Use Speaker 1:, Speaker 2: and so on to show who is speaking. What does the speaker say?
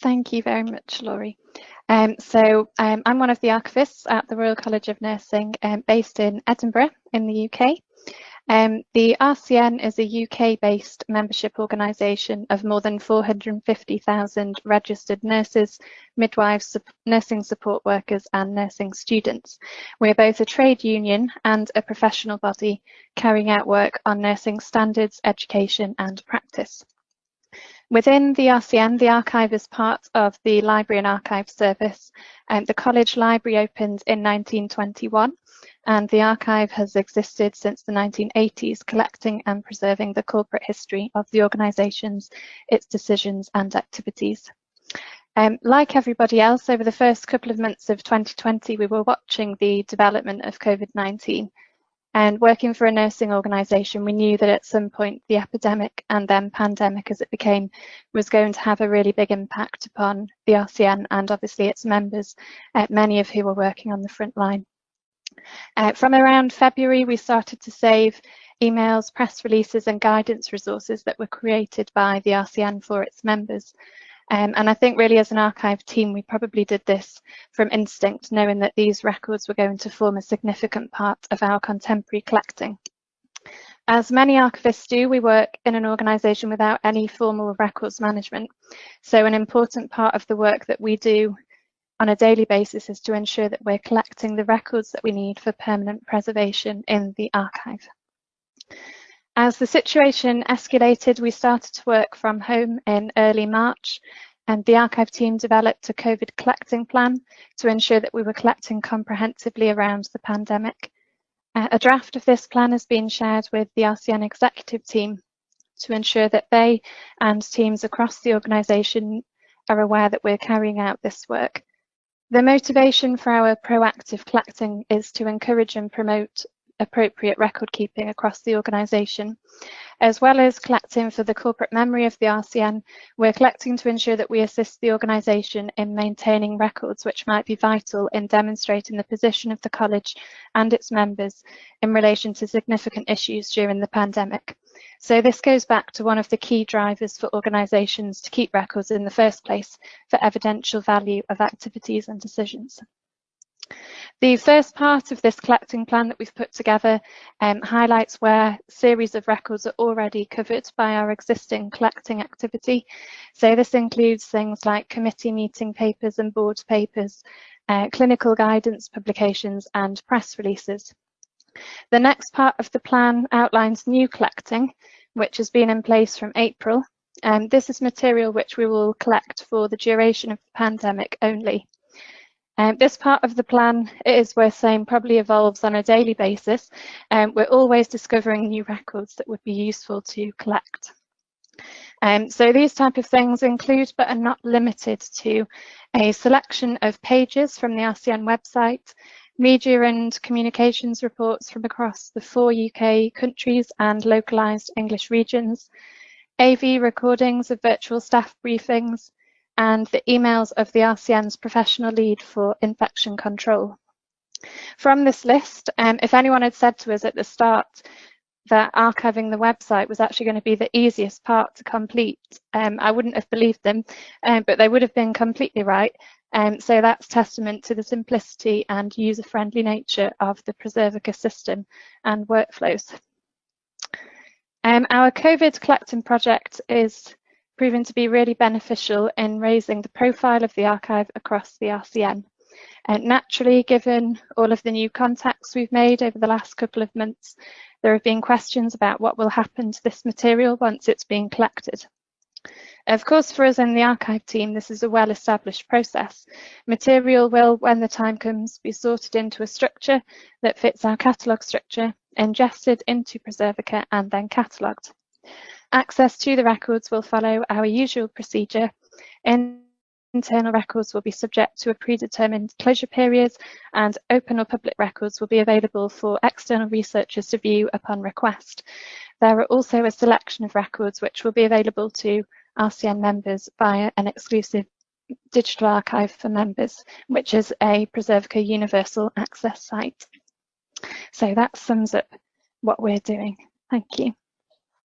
Speaker 1: Thank you very much, Laurie. I'm one of the archivists at the Royal College of Nursing, based in Edinburgh in the UK. The RCN is a UK-based membership organisation of more than 450,000 registered nurses, midwives, nursing support workers and nursing students. We're both a trade union and a professional body carrying out work on nursing standards, education and practice. Within the RCN, the archive is part of the Library and Archive Service. The college library opened in 1921, and the archive has existed since the 1980s, collecting and preserving the corporate history of the organisations, its decisions and activities. Like everybody else, over the first couple of months of 2020, we were watching the development of COVID-19. And working for a nursing organisation, we knew that at some point the epidemic and then pandemic as it became was going to have a really big impact upon the RCN and obviously its members, many of who were working on the front line. From around February, we started to save emails, press releases and guidance resources that were created by the RCN for its members. And I think really as an archive team, we probably did this from instinct, knowing that these records were going to form a significant part of our contemporary collecting. As many archivists do, we work in an organisation without any formal records management. So an important part of the work that we do on a daily basis is to ensure that we're collecting the records that we need for permanent preservation in the archive. As the situation escalated, we started to work from home in early March, and the archive team developed a COVID collecting plan to ensure that we were collecting comprehensively around the pandemic. A draft of this plan has been shared with the RCN executive team to ensure that they and teams across the organisation are aware that we're carrying out this work. The motivation for our proactive collecting is to encourage and promote appropriate record keeping across the organisation. As well as collecting for the corporate memory of the RCN, we're collecting to ensure that we assist the organisation in maintaining records which might be vital in demonstrating the position of the college and its members in relation to significant issues during the pandemic. So this goes back to one of the key drivers for organisations to keep records in the first place for evidential value of activities and decisions. The first part of this collecting plan that we've put together highlights where series of records are already covered by our existing collecting activity. So this includes things like committee meeting papers and board papers, clinical guidance publications and press releases. The next part of the plan outlines new collecting, which has been in place from April. This is material which we will collect for the duration of the pandemic only. This part of the plan, it is worth saying, probably evolves on a daily basis. We're always discovering new records that would be useful to collect. So these type of things include, but are not limited to, a selection of pages from the RCN website, media and communications reports from across the 4 UK countries and localised English regions, AV recordings of virtual staff briefings, and the emails of the RCN's professional lead for infection control. From this list, if anyone had said to us at the start that archiving the website was actually going to be the easiest part to complete, I wouldn't have believed them, but they would have been completely right. So that's testament to the simplicity and user-friendly nature of the Preservica system and workflows. Our COVID collecting project is proven to be really beneficial in raising the profile of the archive across the RCN. And naturally, given all of the new contacts we've made over the last couple of months, there have been questions about what will happen to this material once it's been collected. Of course, for us in the archive team, this is a well-established process. Material will, when the time comes, be sorted into a structure that fits our catalogue structure, ingested into Preservica and then catalogued. Access to the records will follow our usual procedure. Internal records will be subject to a predetermined closure period, and open or public records will be available for external researchers to view upon request. There are also a selection of records which will be available to RCN members via an exclusive digital archive for members, which is a Preservica universal access site. So that sums up what we're doing. Thank you.